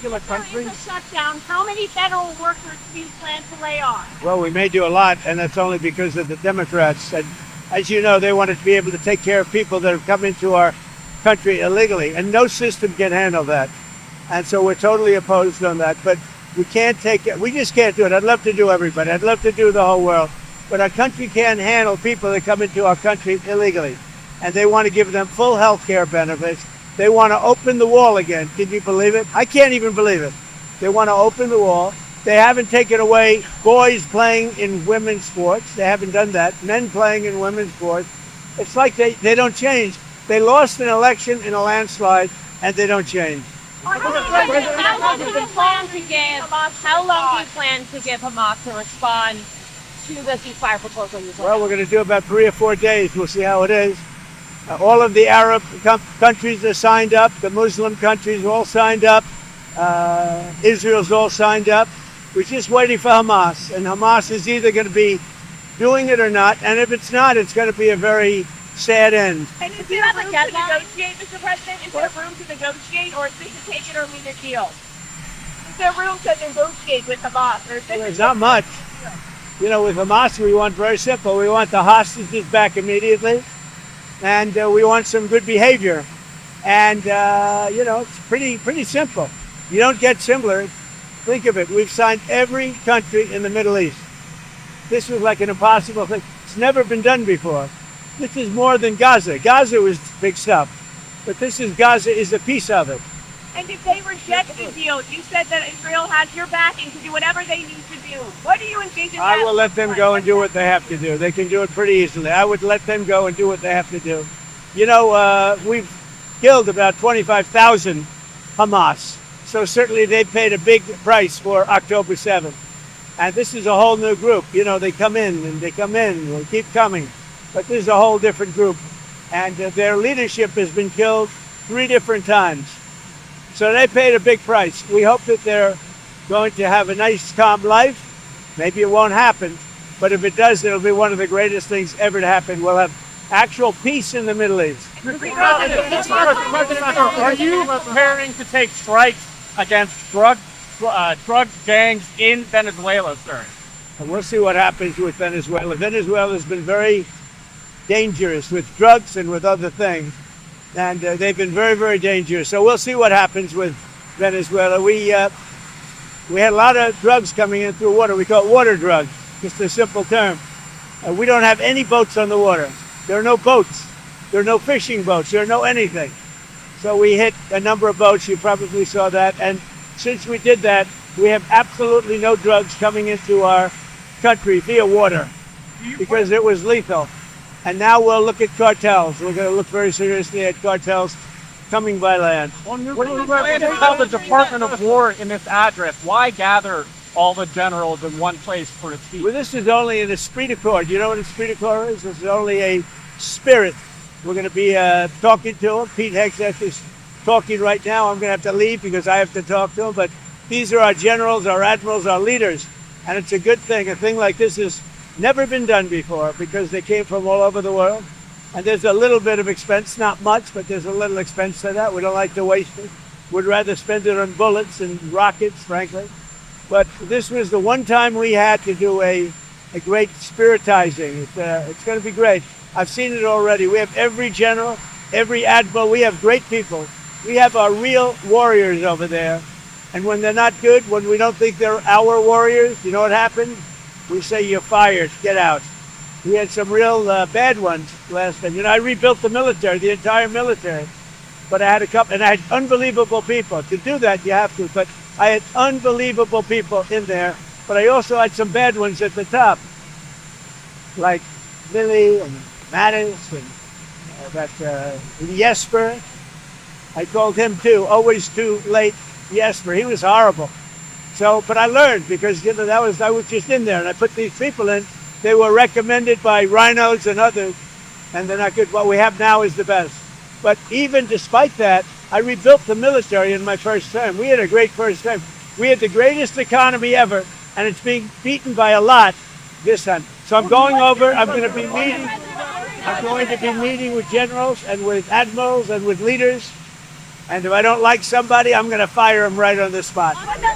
particular country? During the shutdown, how many federal workers do you plan to lay off? Well, we may do a lot, and that's only because of the Democrats. And as you know, they wanted to be able to take care of people that have come into our country illegally, and no system can handle that. And so we're totally opposed on that. But we can't take it. We just can't do it. I'd love to do everybody. I'd love to do the whole world. But our country can't handle people that come into our country illegally. And they want to give them full health care benefits. They want to open the wall again. Can you believe it? I can't even believe it. They want to open the wall. They haven't taken away boys playing in women's sports. They haven't done that. Men playing in women's sports. It's like they don't change. They lost an election in a landslide, and they don't change. How long do you plan to give Hamas to respond to the ceasefire proposal? Well, we're going to do about 3 or 4 days. We'll see how it is. All of the Arab countries are signed up. The Muslim countries are all signed up. Israel's all signed up. We're just waiting for Hamas. And Hamas is either going to be doing it or not. And if it's not, it's going to be a very sad end. And is there room to negotiate, Mr. President? Is there room to negotiate, or is this a take it or leave it deal? Is there room to negotiate with Hamas? Or is this There's not much. You know, with Hamas, we want very simple. We want the hostages back immediately. And we want some good behavior. And, you know, it's pretty simple. You don't get simpler. Think of it. We've signed every country in the Middle East. This was like an impossible thing. It's never been done before. This is more than Gaza. Gaza was big stuff. But Gaza is a piece of it. And if they reject the deal, you said that Israel has your back and can do whatever they need to do. What do you envision? I will let them go and do what they have to do. They can do it pretty easily. I would let them go and do what they have to do. You know, we've killed about 25,000 Hamas. So certainly they paid a big price for October 7th. And this is a whole new group. You know, they come in and they keep coming. But this is a whole different group. And their leadership has been killed 3 different times. So they paid a big price. We hope that they're going to have a nice, calm life. Maybe it won't happen. But if it does, it'll be one of the greatest things ever to happen. We'll have actual peace in the Middle East. Are you preparing to take strikes against drug gangs in Venezuela, sir? And we'll see what happens with Venezuela. Venezuela has been very dangerous with drugs and with other things. And they've been very, very dangerous. So we'll see what happens with Venezuela. We had a lot of drugs coming in through water. We call it water drugs, just a simple term. We don't have any boats on the water. There are no boats. There are no fishing boats. There are no anything. So we hit a number of boats. You probably saw that. And since we did that, we have absolutely no drugs coming into our country via water because it was lethal. And now we'll look at cartels. We're going to look very seriously at cartels coming by land. What do you plan to tell the Department of War in this address? Why gather all the generals in one place for a speech? Well, this is only an esprit de corps. You know what an esprit de corps is? This is only a spirit. We're going to be talking to him. Pete Hegseth is talking right now. I'm going to have to leave because I have to talk to him. But these are our generals, our admirals, our leaders. And it's a good thing. A thing like this has never been done before because they came from all over the world. And there's a little bit of expense, not much, but there's a little expense to that. We don't like to waste it. We'd rather spend it on bullets and rockets, frankly. But this was the one time we had to do a great spiritizing. It's going to be great. I've seen it already. We have every general, every admiral. We have great people. We have our real warriors over there. And when they're not good, when we don't think they're our warriors, you know what happened? We say, you're fired, get out. We had some real bad ones last time. You know, I rebuilt the military, the entire military. But I had a couple, and I had unbelievable people. To do that, you have to. But I had unbelievable people in there. But I also had some bad ones at the top. Like Lily and Mattis and Jesper. I called him too, always too late Jesper. He was horrible. So, but I learned because, you know, I was just in there and I put these people in. They were recommended by rhinos and others, and they're not good. What we have now is the best. But even despite that, I rebuilt the military in my first term. We had a great first term. We had the greatest economy ever, and it's being beaten by a lot this time. So I'm going over, I'm going to be meeting with generals and with admirals and with leaders And if I don't like somebody, I'm going to fire him right on the spot. On the